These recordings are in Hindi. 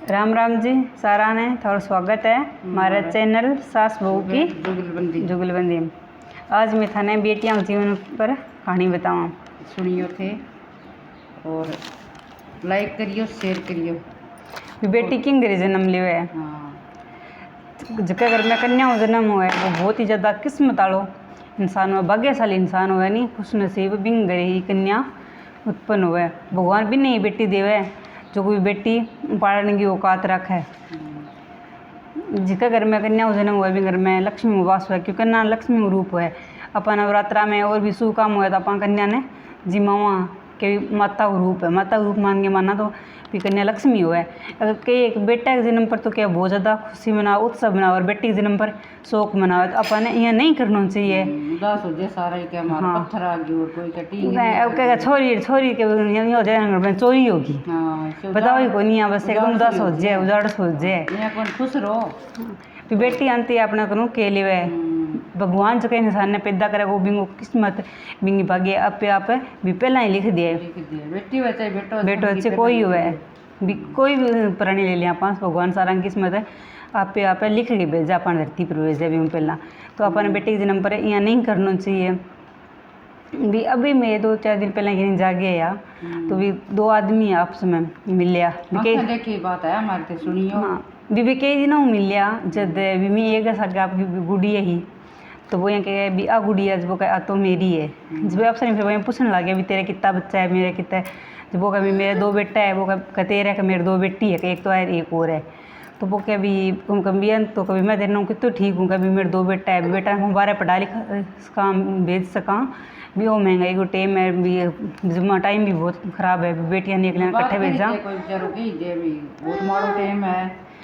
राम राम जी सारा ने थोड़ा स्वागत है हमारे चैनल सास बहू की जुगलबंदी में। आज मैं थाने बेटियां के जीवन पर कहानी बताऊँ। सुनियो थे और लाइक करियो शेयर करियो। बेटी किंग करे जन्म लियो है। जिसके घर में कन्या जन्म हुआ है वो बहुत ही ज़्यादा किस्मत वालो इंसान हुआ, भाग्यशाली इंसान हुआ नहीं खुश नसीब बिंग करे ही कन्या उत्पन्न हुआ है। भगवान भी नहीं बेटी देवे जो कोई बेटी पालने की औकात रखे। जिसके घर में कन्या जन्म हुआ भी घर में लक्ष्मी वास हुआ, क्योंकि कन्या लक्ष्मी रूप है। अपन नवरात्रा में और भी शुभ काम हुआ तो अपन कन्या ने जी मामा के माता का रूप है, माता का रूप मान के माना तो भी कन्या लक्ष्मी हुआ है। अगर कई एक बेटा के जन्म पर तो क्या बहुत ज़्यादा खुशी मनाओ उत्सव मनाओ और बेटी के जन्म पर शोक मनाओ, तो अपन यहाँ नहीं करना चाहिए। उदास हो जाए सारा ही क्या हमारा पत्थर आ गया और कोई कटी अब क्या छोरी छोरी के हो जाए चोरी होगी। बताओ ही को नहीं बस एकदम उदास हो जाए उजाड़स हो जाए। कौन खुश रहो भी बेटी आंती अपने करूँ के लिए भगवान जो कहीं इंसान ने पैदा करे वो बिंगो किस्मत बिंगी भाग्य आपे आप भी पहला ही लिख दिए। बेटी बच्चे बेटो अच्छे कोई हुआ है भी कोई भी प्राणी ले लिया पास भगवान सारा किस्मत है आपे आप लिख के भेजा अपन धरती पर भेजा भी पहला। तो अपन बेटी के जन्म पर यहाँ नहीं करना चाहिए। भी अभी मैं 2-4 दिन पहले कहीं जागे या तो भी 2 आदमी आपस में मिलिया बात है हमारे सुनियो। हाँ भी कई दिनों मिलिया जब भी मैं एक सके आपकी गुड़िया ही तो वो यहाँ कहे भी आ गुड़िया जब कहे आ तो मेरी है। जब अफसर फिर वहीं पूछने लगे भी तेरे कितना बच्चा है मेरे कितना है। जब वो कभी मेरे 2 बेटा है वो कह तेरे का मेरे 2 बेटी है एक तो है एक और है। तो वो क्या भी कभी तो कभी मैं देना हूँ कितना ठीक हूँ कभी मेरे 2 बेटा है बेटा हमारे पढ़ा लिखा काम भेज सका भी वो महंगाई को टाइम है भी जुम्मा टाइम भी बहुत ख़राब है। बेटियाँ निकले इकट्ठे भेजा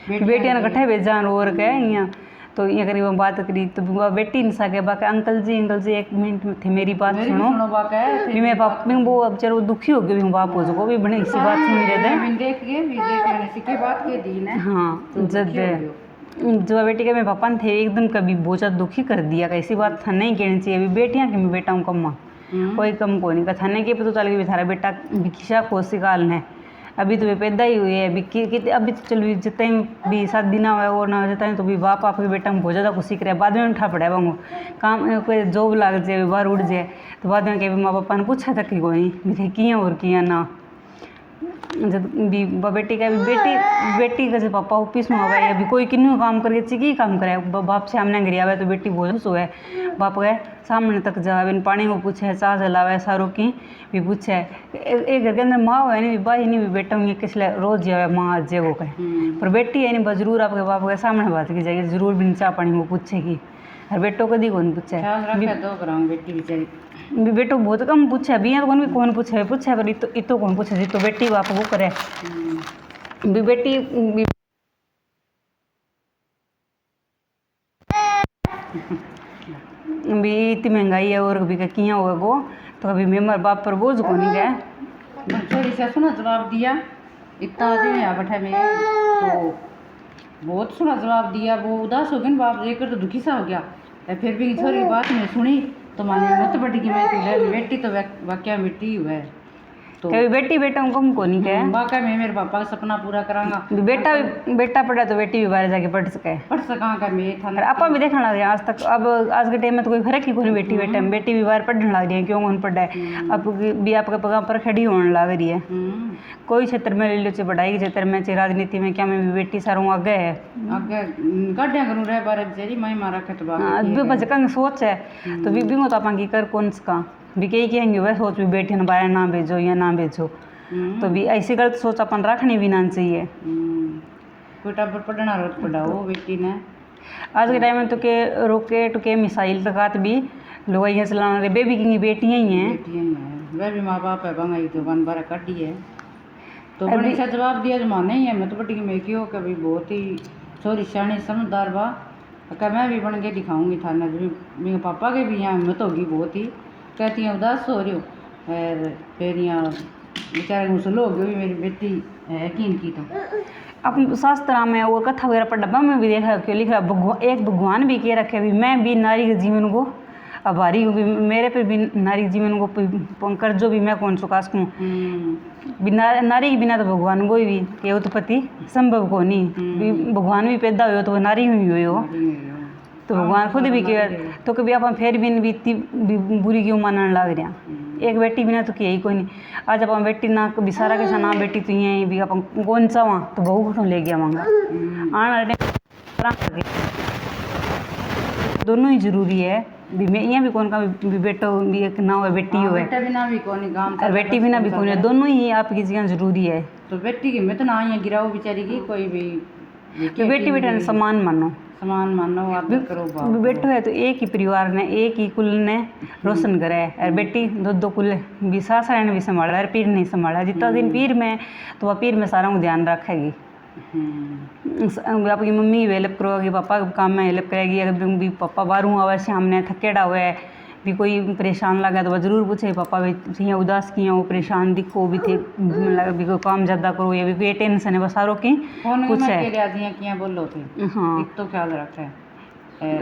बेटियाँ इकट्ठे भेजा और क्या यहाँ तो यहाँ करीब बात करी तो बेटी नहीं सके बाकी अंकल जी 1 मिनट थी मेरी बात सुनो भी मैं पाप में वो अब चलो दुखी हो गई बाप हो सको भी बड़े इसी बात सुन रहे थे। हाँ जब बेटी के मेरे पापा थे एकदम कभी बहुत ज़्यादा दुखी कर दिया कैसी बात था नहीं कहनी चाहिए। अभी बेटियाँ कि मैं बेटा हूँ कम्मा कोई कम को नहीं कथा नहीं कि पता चल गया थारा बेटा खिसा कोशिकाल ने अभी तो वे पैदा ही हुई है अभी अभी तो चल जितने भी 7 दिन हुआ और ना जितना तो भी बाप आपके बेटा में बहुत ज़्यादा खुशी करे बाद में उठा पड़ा वांगो काम कोई जॉब लग जाए बाहर उड़ जाए तो बाद में कभी माँ पापा ने पूछा था कि कोई भी किया और किया ना जब भी बेटी का भी बेटी का जब पापा ऑफिस में आवा अभी कोई किन्नू काम करे की काम करे बाप से सामने गिर आवे तो बेटी बहुत सो है बाप गए सामने तक जावे पानी को पूछे चाह जलावे सारों की भी पूछे एक घर के अंदर माँ है नहीं भाई नहीं भी बेटा ये किस रोज जावे माँ जे वो कहे पर बेटी है नहीं जरूर आपके बाप के सामने बात की जाएगी जरूर भी चाह पानी को पूछेगी और बेटो कभी कौन पूछे भी बेटो बहुत कम पूछे अभी यहाँ तो कौन पूछे पर इतो कौन पूछे जी तो बेटी बाप वो करे भी बेटी भी इतनी महंगाई है और कभी किया हुआ वो तो कभी मेमर बाप पर बोझ को नहीं गया थोड़ी सा सुना जवाब दिया इतना दिन यहाँ बैठा मैं तो बहुत सुना जवाब दिया वो उदास हो गया बाप देखकर तो दुखी सा हो गया। फिर भी थोड़ी बात मैं सुनी तो माने मत बड़ी की मैं बेटी तो वाक्य बेटी हुआ है तो कभी बेटी बेटा कम को नहीं कहे वाकई में मेरे पापा का सपना पूरा करांगा बेटा पढ़ा तो बेटी भी बाहर जाके पढ़ सका का मैं था आप भी देखने लग रहे आज तक अब आज के टाइम में तो कोई फर्क ही कोई बेटी बेटा में बेटी भी बाहर पढ़ने लग रही है क्यों कौन पढ़ा है अब भी आपके पगा पर खड़ी होने लग रही है। कोई क्षेत्र में ले लो चाहे पढ़ाई के क्षेत्र में चाहे राजनीति में क्या में भी बेटी सारों आगे है आगे गाड़ियाँ करूँ रह बारे बेचारी मैं मारा के तो बचका सोच है तो भी तो आप की कर कौन सा भी कही कहेंगे वह सोच भी बेटी ने बाहर ना भेजो या ना भेजो तो भी ऐसी गलत सोच अपन रखनी भी ना चाहिए। बेटा पर पढ़ना रोज पढ़ाओ बेटी ने आज के टाइम में तो के रॉकेट के मिसाइल तक भी लोग यहाँ चलाना रहे बेबी की बेटियाँ ही हैं वह भी माँ बाप है बंगाई तो बन बारा काटी है तो बड़ी सा जवाब दिया जो माने ही है मैं तो बटी में क्यों कभी बहुत ही छोरी शानी समझदार बा क्या मैं भी बन के दिखाऊंगी थाना मेरे पापा के भी यहाँ हिम्मत होगी बहुत ही कहती हैं उदास हो रही हो और फिर यहाँ बेचारे मुसल हो गई मेरी बेटी है यकीन की तो अब शास्त्र में और कथा वगैरह पर डब्बा में भी देखा क्यों लिखा एक भगवान भी कह रखे भी मैं भी नारी के जीवन को आभारी हूँ भी मेरे पे भी नारी जीवन को कर्जो भी मैं कौन चुका सकूँ। बिना नारी के बिना तो भगवान कोई भी के उत्पत्ति संभव को नहीं भी भगवान भी पैदा हुए तो वो नारी हुई हो तो भगवान खुद भी के तो कभी आप फिर भी इतनी बुरी क्यों मानने लग रहे हैं। एक बेटी बिना तो किया ही कोई नहीं। आज आप बेटी ना कभी सारा के ना बेटी तो ये भी आप कौन सा वहाँ तो बहू को ले गया मांगा आने दोनों ही जरूरी है भी मैं यहाँ भी कौन का भी बेटा भी एक ना हो बेटी हो बेटा बिना भी कौन काम और बेटी बिना भी कौन है दोनों ही आपकी जीवन जरूरी है। तो बेटी की मैं तो ना यहाँ गिराओ बेचारी की कोई भी तो बेटी बेटा समान मानो आप करो बेटो है तो एक ही परिवार ने एक ही कुल ने रोशन करे है और बेटी दो कुल भी सासरा ने भी संभाला और पीर नहीं संभाला जितना दिन पीर में तो वह पीर में सारा को ध्यान रखेगी। आपकी मम्मी की हेल्प करोगी पापा के काम में हेल्प करेगी। अगर भी पापा बाहरों आवे शाम ने थकेड़ा हुआ है भी कोई परेशान लगा तो वह जरूर पूछे पापा भी उदास किया वो परेशान दिखो भी थे भी कोई काम ज़्यादा करो या भी कोई टेंशन है बस सारों की कुछ है बोलो थे। हाँ तो ख्याल रखे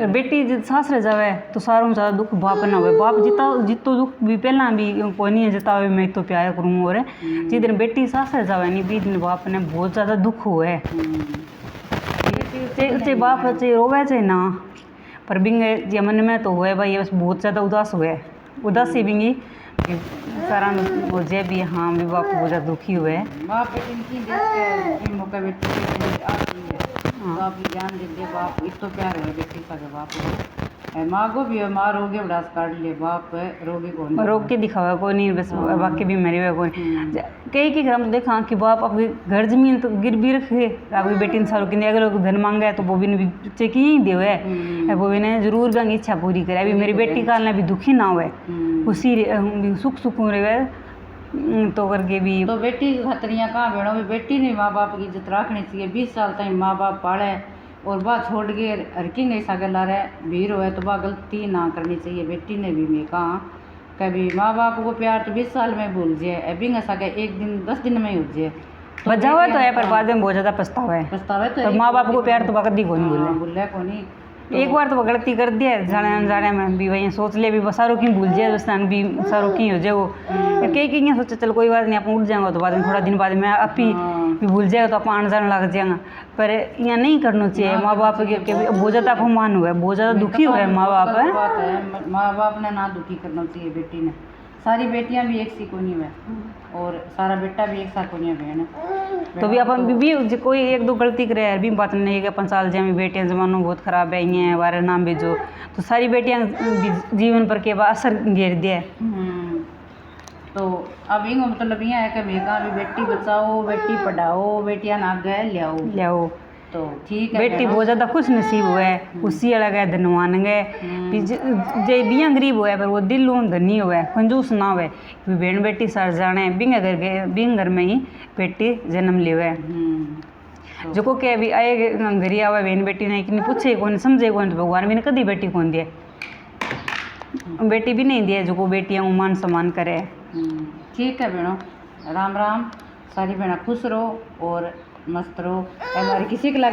बेटी सासरे जावे तो सारों ज़्यादा दुख बाप ना हुए बाप जितो दुख भी पहला भी कोई नहीं जिता हुए मैं तो प्यार करूँ और जिस दिन बेटी सासरे जावे नहीं भी दिन बाप ने बहुत ज़्यादा दुख हुआ है चाहे बाप चाहे रोवे चाहे ना पर बिंगे जे मन में तो हुए भाई बस बहुत ज़्यादा उदास हुए उदासी बिंगी सारा वो जे भी हाँ भी बाप बहुत ज़्यादा दुखी हुए बाप बेटी मौका बाप की जान दे बाप इतो प्यार है बेटी सा बाप माँ को भी माँ रोगे उड़ास काट ले बाप रोगे कौन रोग के दिखावा कोई नहीं बस बाकी भी मरे हुए कोई कई के घर में देखा कि बाप आपके घर जमीन तो गिर भी रखे आपकी बेटी ने सारों के अगर लोग धन मांगा है तो वो भी ने चेक ही दे है वो भी ने जरूर गंगी इच्छा पूरी करे अभी मेरी बेटी काल ने भी दुखी ना हुए खुशी सुख सुख रहे तो करके भी तो बेटी खतरियाँ कहाँ बेड़ो भी बेटी ने माँ बाप की इज्जत रखनी चाहिए 20 साल तक माँ बाप पाले और वह छोड़ के हरकी नहीं सा गला रहे भीड़ हो तो वह गलती ना करनी चाहिए। बेटी ने भी मैं कहा कभी माँ बाप को प्यार तो 20 साल में भूल जाए अभी न सके एक दिन 10 दिन में ही हो जाए बजावा तो है पर बाद में बहुत ज़्यादा पछतावा है तो माँ बाप को प्यार तो कभी को नहीं भूल को नहीं एक बार तो वो गलती कर दिया जाने अनजाने में भी वही सोच ले भी सारों की भूल जाए बस भी सारों की हो जाए वो कई सोचे चल कोई बात नहीं आप उठ जाएंगे तो बाद में थोड़ा दिन बाद में आप ही भी भूल जाएगा तो आप आने जाने लग जाएगा पर यहाँ नहीं करना चाहिए। माँ बाप के बहुत ज़्यादा अपमान हुआ है बहुत ज़्यादा दुखी हुआ है माँ बाप ने ना दुखी करना चाहिए बेटी ने। सारी बेटियां भी एक सी को नहीं है और सारा बेटा भी एक सा को नहीं है बहन तो भी अपन भी कोई एक दो गलती करे भी बात नहीं है कि अपन साल जाए बेटियां जमाना बहुत ख़राब है ये हमारे नाम भेजो तो सारी बेटियां जीवन पर के असर घेर दिया तो अब ये मतलब ये है कि मैं कहा भी बेटी बचाओ बेटी पढ़ाओ बेटियां आगे लियाओ तो ठीक है बेटी बहुत ज़्यादा खुश नसीब हुआ है उसी अलग है धनवान गए जे बिया गरीब हुआ है पर वो दिल धनी हुआ है कंजूस ना हुआ है बहन बेटी सर जाने बिंग घर गए बिंग घर में ही बेटी जन्म ले हुआ है जो को क्या भी आए घरी आवे बहन बेटी ने कि पूछे कौन समझे कौन तो भगवान भी ने कभी बेटी कौन दिए बेटी भी नहीं दिए जो को बेटियाँ मान सम्मान करे। ठीक है बहनों राम राम सारी बहना खुश रहो और मस्त रहो हमारे किसी के लागे